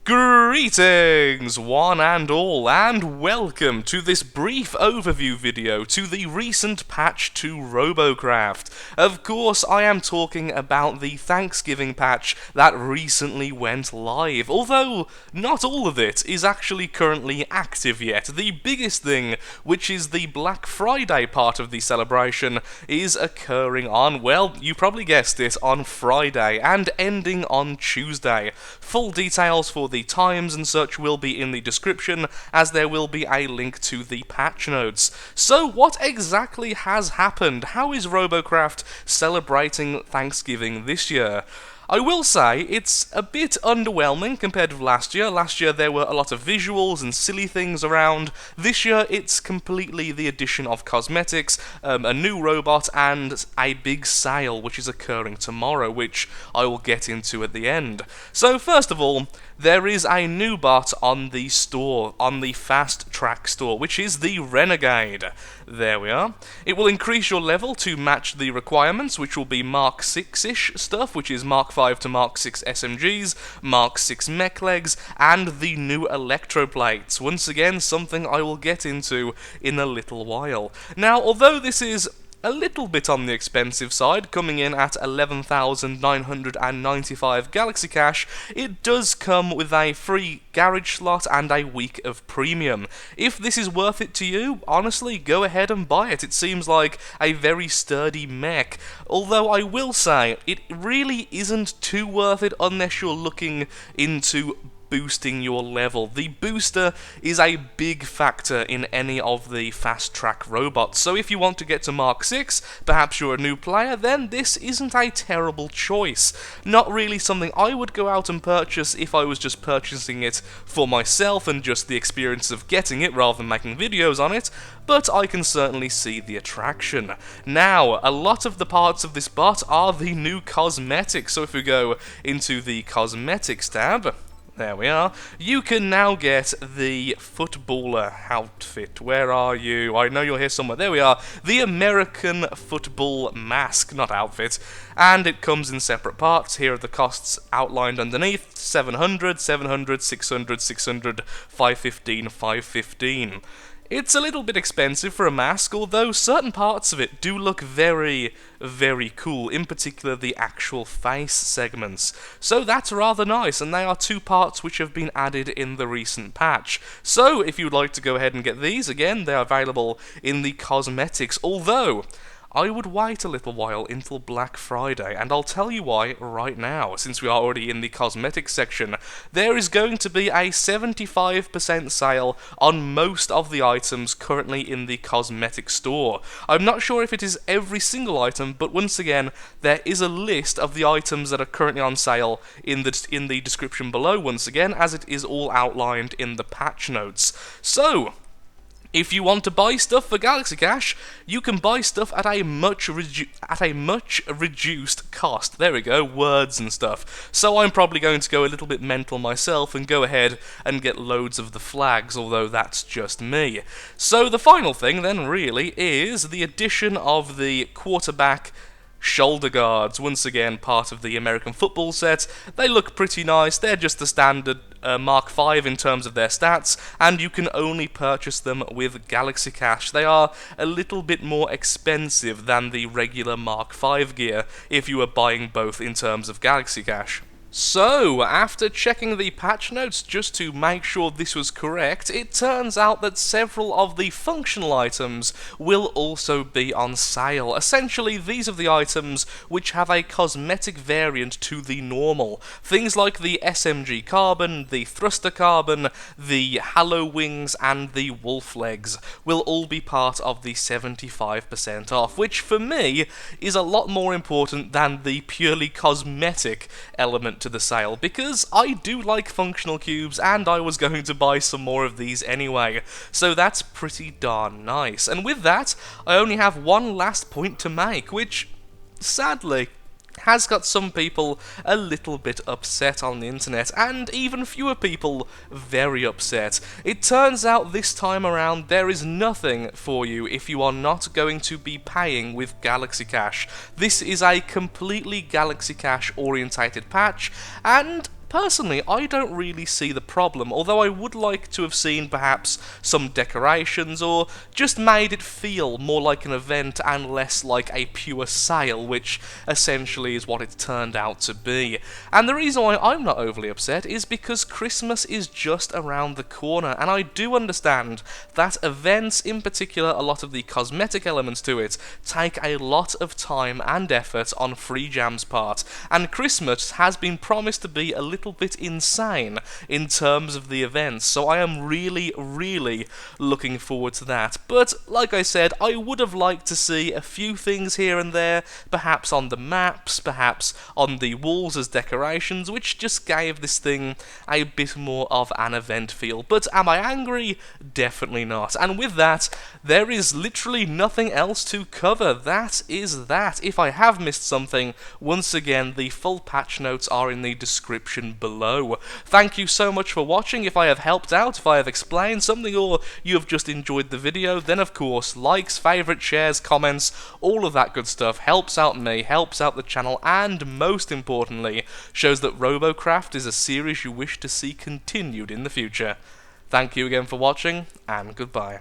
Greetings, one and all, and welcome to this brief overview video to the recent patch to Robocraft. Of course, I am talking about the Thanksgiving patch that recently went live, although not all of it is actually currently active yet. The biggest thing, which is the Black Friday part of the celebration, is occurring on, well, you probably guessed it, on Friday, and ending on Tuesday. Full details for the times and such will be in the description, as there will be a link to the patch notes. So what exactly has happened? How is Robocraft celebrating Thanksgiving this year? I will say it's a bit underwhelming compared with last year. Last year there were a lot of visuals and silly things around. This year it's completely the addition of cosmetics, a new robot, and a big sale which is occurring tomorrow, which I will get into at the end. So first of all, there is a new bot on the store, on the Fast Track store, which is the Renegade. There we are. It will increase your level to match the requirements, which will be Mark 6-ish stuff, which is Mark 5 to Mark 6 SMGs, Mark 6 mech legs, and the new electroplates. Once again, something I will get into in a little while. Now, although this is a little bit on the expensive side, coming in at 11,995 Galaxy Cash, it does come with a free garage slot and a week of premium. If this is worth it to you, honestly, go ahead and buy it. It seems like a very sturdy mech, although I will say, it really isn't too worth it unless you're looking into boosting your level. The booster is a big factor in any of the fast track robots, so if you want to get to Mark 6, perhaps you're a new player, then this isn't a terrible choice. Not really something I would go out and purchase if I was just purchasing it for myself and just the experience of getting it rather than making videos on it, but I can certainly see the attraction. Now, a lot of the parts of this bot are the new cosmetics, so if we go into the cosmetics tab, there we are. You can now get the footballer outfit. Where are you? I know you're here somewhere. There we are. The American football mask, not outfit. And it comes in separate parts. Here are the costs outlined underneath. 700, 700, 600, 600, 515, 515. It's a little bit expensive for a mask, although certain parts of it do look very, very cool, in particular the actual face segments. So that's rather nice, and they are two parts which have been added in the recent patch. So if you'd like to go ahead and get these, again, they are available in the cosmetics, although I would wait a little while until Black Friday, and I'll tell you why right now, since we are already in the cosmetics section. There is going to be a 75% sale on most of the items currently in the cosmetic store. I'm not sure if it is every single item, but once again, there is a list of the items that are currently on sale in the description below, once again, as it is all outlined in the patch notes. So, if you want to buy stuff for Galaxy Cash, you can buy stuff at a much reduced cost. There we go, words and stuff. So I'm probably going to go a little bit mental myself and go ahead and get loads of the flags, although that's just me. So the final thing then really is the addition of the quarterback shoulder guards, once again part of the American football set. They look pretty nice. They're just the standard Mark 5 in terms of their stats, and you can only purchase them with Galaxy Cash. They are a little bit more expensive than the regular Mark 5 gear if you are buying both in terms of Galaxy Cash. So, after checking the patch notes just to make sure this was correct, it turns out that several of the functional items will also be on sale. Essentially, these are the items which have a cosmetic variant to the normal. Things like the SMG carbon, the thruster carbon, the halo wings, and the wolf legs will all be part of the 75% off, which for me is a lot more important than the purely cosmetic element to the sale, because I do like functional cubes and I was going to buy some more of these anyway, so that's pretty darn nice. And with that, I only have one last point to make, which, sadly, has got some people a little bit upset on the internet, and even fewer people very upset. It turns out this time around there is nothing for you if you are not going to be paying with Galaxy Cash. This is a completely Galaxy Cash orientated patch, and personally, I don't really see the problem, although I would like to have seen perhaps some decorations, or just made it feel more like an event and less like a pure sale, which essentially is what it turned out to be. And the reason why I'm not overly upset is because Christmas is just around the corner, and I do understand that events, in particular a lot of the cosmetic elements to it, take a lot of time and effort on Free Jam's part, and Christmas has been promised to be a little bit insane in terms of the events, so I am really, really looking forward to that. But, like I said, I would have liked to see a few things here and there, perhaps on the maps, perhaps on the walls as decorations, which just gave this thing a bit more of an event feel. But am I angry? Definitely not. And with that, there is literally nothing else to cover. That is that. If I have missed something, once again, the full patch notes are in the description below. Thank you so much for watching. If I have helped out, if I have explained something, or you have just enjoyed the video, then of course, likes, favourites, shares, comments, all of that good stuff helps out me, helps out the channel, and most importantly, shows that Robocraft is a series you wish to see continued in the future. Thank you again for watching, and goodbye.